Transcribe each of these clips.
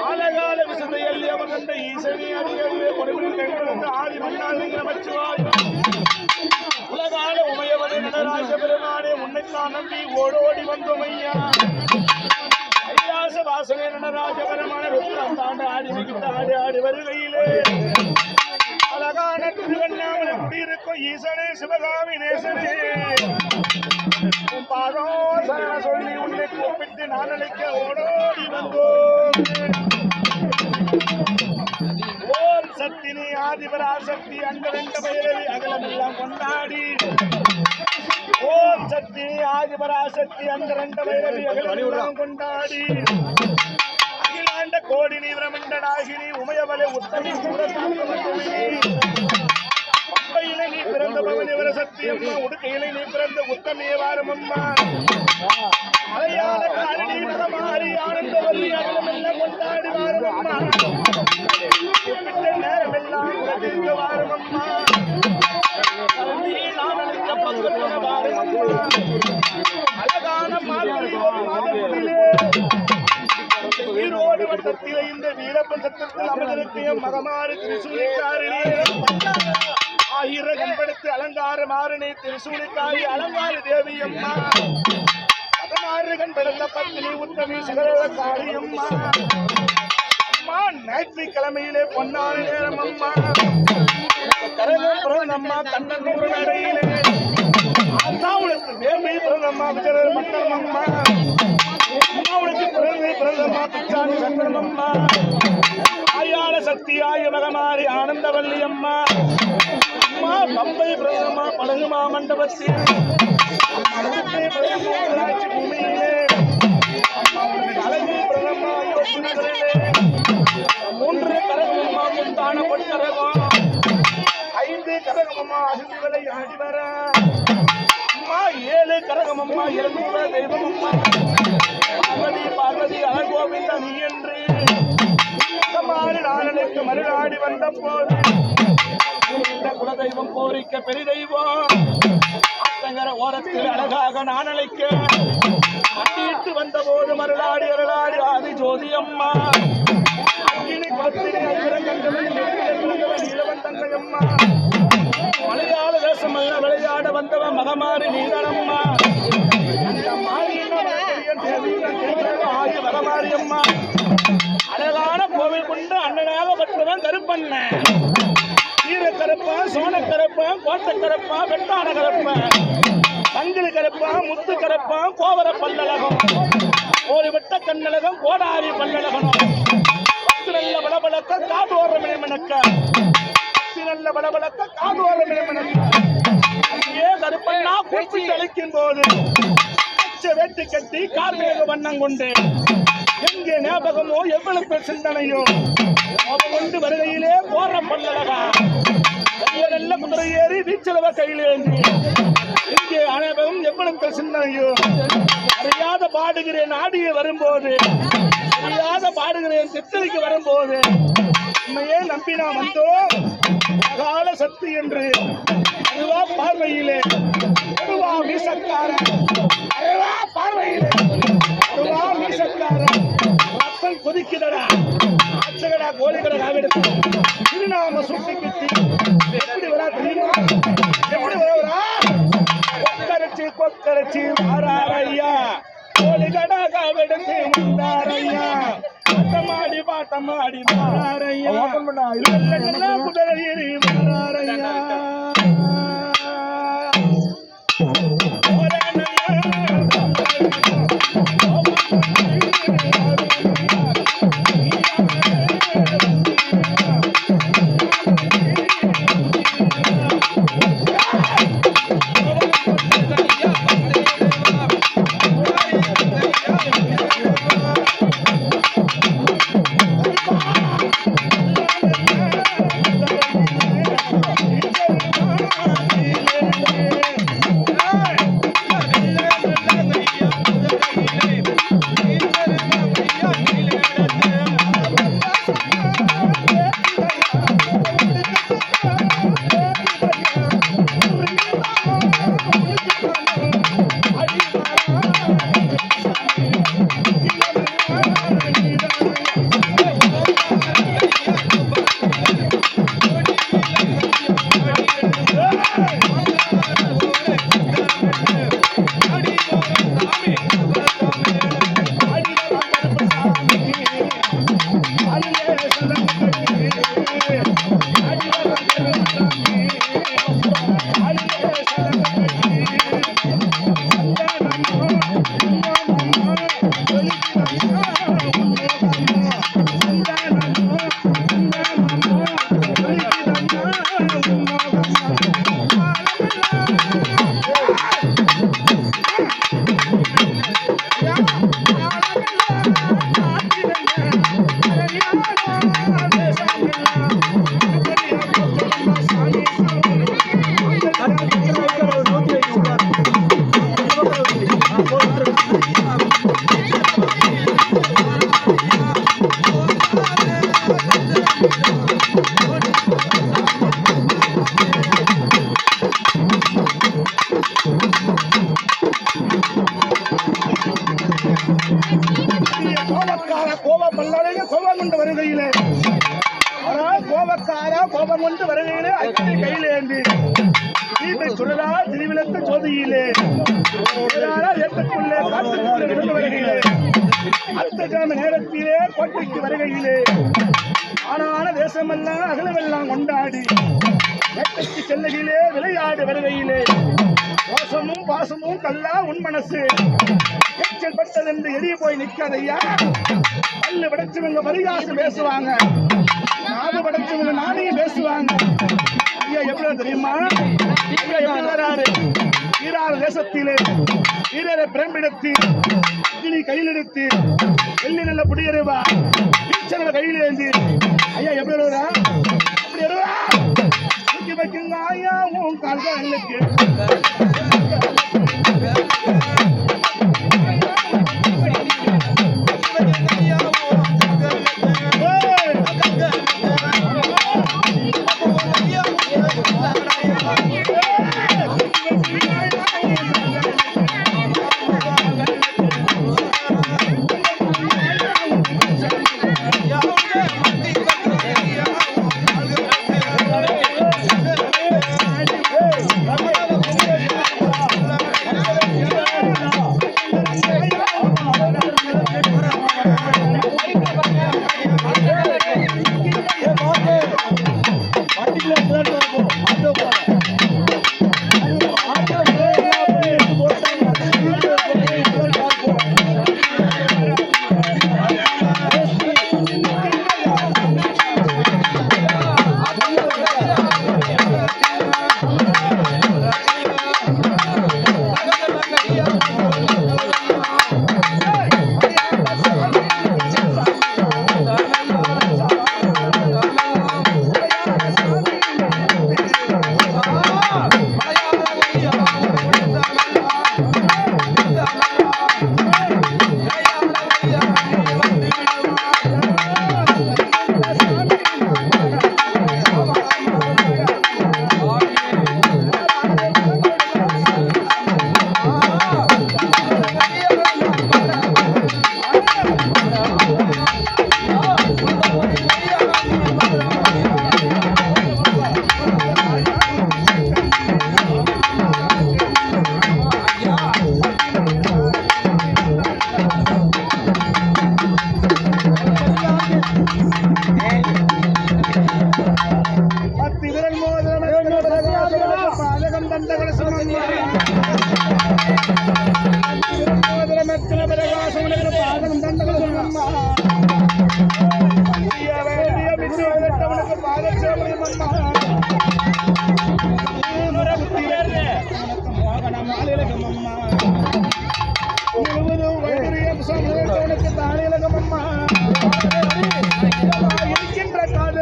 ஆலகால விசதைಯಲ್ಲಿ ಅವನಂದ ಈಸನಿ ಅರಿಯೇ ಕೊಡುಗೆ ಕೈಗೊಂಡ ಆದಿ ಮನ್ನಾಳಿಗೆ ನಮಚಿವಾಯ உலகால உமையவனே நடராஜ பெருமானே உன்னைத்தான் நம்பி ஓடோடி வந்தோமையா கைலாச வாசனே நடராஜ பெருமான ருத்ராந்தாண்ட ஆடி மிகுந்த ஆடி ஆடி வருகையிலே அழகான திருவண்ணாமலை குடியிருக்கும் ஈசனே சிவகாமி நேசனே பாதோ சரண சொல்லி உன்னை கூப்பிட்டு நான் அழைக்க ஓடோடி வந்தோம். ஓம் சக்தினி ஆதிபராசக்தி அங்கரண்ட பைரவி அகலமெல்லாம் கொண்டாடி ஓம் சக்தினி ஆதிபராசக்தி அங்கரண்ட பைரவி அகலமெல்லாம் கொண்டாடி அகிலாண்ட கோடினி பிரமண்ட நாகினி உமையவளை உத்தமி பம்பையில நீ பிறந்த பவனிவர சத்தியம்மா உடுக்கையில நீ பிறந்த உத்தமே வாரமம்மா மலையாள காரணி மாறி ஆனந்த வல்லி அகலமெல்லாம் கொண்டாடி வாரமம்மா நேரமெல்லாம் வாரமம்மா அழகான ஈரோடு வட்டத்திலே இந்த வீரப்பன் சத்தத்தில் அமர்ந்திருக்கிய மகமாறு திரிசூலிக்காரிலே ஆயிரம் படுத்து அலங்கார மாறனே திரிசூலிக்காரி அலங்கார தேவி அம்மா பதினாறுகன் பிறந்த பத்தினி உத்தமி சகல காரியம்மா அம்மா ஞாயிற்றுக்கிழமையிலே பொன்னான நேரம் அம்மா கரகம் பிறந்தம்மா கண்ணன் நடையிலே அம்மாவுக்கு வேமை பிறந்தம்மா விஜய மட்டம் அம்மா அம்மாவுக்கு பிறந்தம்மா பிச்சாணி சந்திரம் அம்மா ஆயாள சக்தியாய மகமாரி ஆனந்தவல்லி அம்மா அம்மா பம்பை பிறந்தம்மா பழகுமா மண்டபத்தில் பூமியிலே அழகு பிறந்தம்மா மூன்று கரகம்மா முந்தான பொற்கரகம் ஐந்து கரகமம்மா அசுதிகளை ஆடி வர அம்மா ஏழு கரகமம்மா இறந்துவ தெய்வமம்மா பார்வதி பார்வதி அழகோவிந்த நீ என்று நாளனுக்கு மறுநாடி வந்த போது குலதெய்வம் கோரிக்க பெரிதெய்வம் அத்தங்கர ஓரத்தில் அழகாக நான் அழைக்க அட்டிட்டு வந்த போது மறுநாடி அருளாடி ஆதி ஜோதி அம்மா அக்கினி குலத்தினை இளவன் தங்கையம்மா மலையாள தேசம் விளையாட வந்தவன் மகமாரி நீதனம்மா மகமாரி அம்மா அழகான கோவில் கொண்டு அண்ணனாக பற்றவன் கருப்பண்ண ஈரக்கரப்பன் சோனக்கரப்பன் கோட்டக்கரப்பன் வெட்டான கரப்பன் சங்கிலி கரப்பன் முத்து கரப்பன் கோவர பல்லழகம் ஒரு வெட்ட கண்ணழகம் கோடாரி பல்லழகனும் பத்து நல்ல பலபலக்க காதோர மிளமணக்க பத்து நல்ல பலபலக்க காதோர மிளமணக்க ஏ கருப்பண்ணா குறிச்சி அழைக்கும் போது வேட்டு கட்டி கார்மேக வண்ணம் கொண்டு எங்கே ஞாபகமோ எவ்வளவு சிந்தனையோ அவன் கொண்டு வருகையிலே போற பல்லழகா நல்ல குதிரை ஏறி வீச்சலவ கையிலேந்தி இங்கே ஞாபகம் எவ்வளவு சிந்தனையோ அறியாத பாடுகிறேன் ஆடிய வரும்போது அறியாத பாடுகிறேன் சித்தரிக்கு வரும்போது உண்மையே நம்பி நான் வந்தோம் அகால சக்தி என்று அதுவா பார்வையிலே அதுவா மீசக்காரன் அதுவா பார்வையிலே அதுவா மீசக்காரன் ரத்தம் கொதிக்குதடா அச்சகடா கோழிகடா நாவெடுத்து திருநாம சுட்டிக்கிட்டு எப்படி வரா தெரியுமா எப்படி வரா கொக்கரைச்சி வாராரையா கோழிகடா காவெடுத்து வந்தாரையா பாட்டமாடி வாராரையா குதிரையில் வாராரையா கோபக்காரா கோபம் கொண்டு வருகையிலே அக்கினி கையிலேந்தி வீட்டை சுடரா திருவிளக்கு ஜோதியிலே ஏற்றக்குள்ளே காட்டுக்குள்ளே இருந்து வருகையிலே அடுத்த கிழமை நேரத்திலே கோட்டைக்கு வருகையிலே ஆனான தேசமெல்லாம் அகலமெல்லாம் கொண்டாடி வேட்டைக்கு செல்லுகிலே விளையாடு வருகையிலே மோசமும் பாசமும் கல்லா உன் மனசு எச்சல் பட்டது என்று எரிய போய் நிற்காதையா. பல்லு படைச்சவங்க பரிகாசம் பேசுவாங்க, நாடு படைச்சவங்க நாளையும் பேசுவாங்க. ஐயா எவ்வளவு தெரியுமா? ஐயா எப்படி வராரு? ஈராறு தேசத்திலே வீரரை பிரம்பிடத்தில் அக்னி கையிலெடுத்து வெள்ளி நல்ல புடியருவா ஈச்சனை கையில் ஏந்தி ஐயா எப்படி வருவா? அப்படி வருவா தூக்கி வைக்குங்க ஐயா உன் கால்களுக்கு.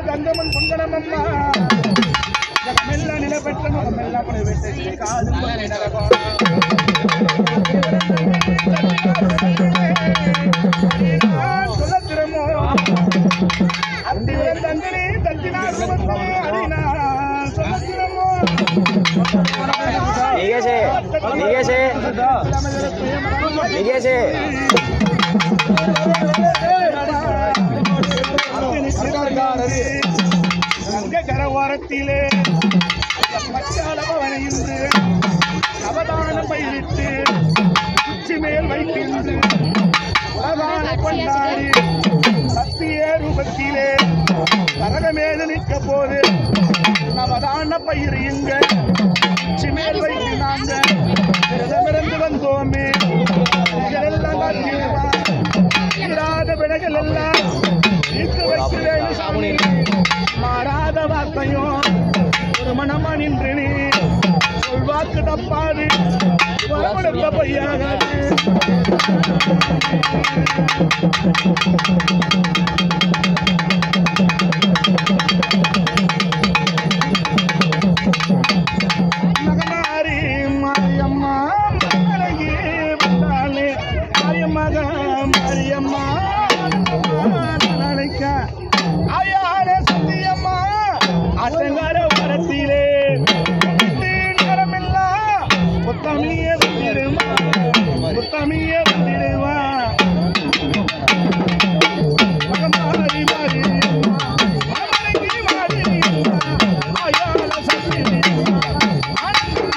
கந்தமன் பொங்கனமம்மா நிலப்பெற்ற முகமெல்லாம் சொல்லத்திரமோ தந்தனே தந்தினார் சொல்லத்திரமோ கரவாரத்திலே பச்சாலவனையின்று அவதானம் பயிரிட்டு உச்சி மேல் வைக்கின்று உலகான கொண்டாடி சத்திய ரூபத்திலே கரகமேது நிற்க போது அவதான பயிர் இங்க உச்சி மேல் வைத்து நாங்கள் விரதமிருந்து வந்தோமே எல்லாம் காட்டிடாத விடைகள் எல்லாம் தீர்த்து வைக்கிறேன் சாமி. மாறாத வார்த்தையும் ஒரு மனமா நின்று நீ சொல்வாக்கு தப்பாது வரமுடிந்த பொய்யாகாது.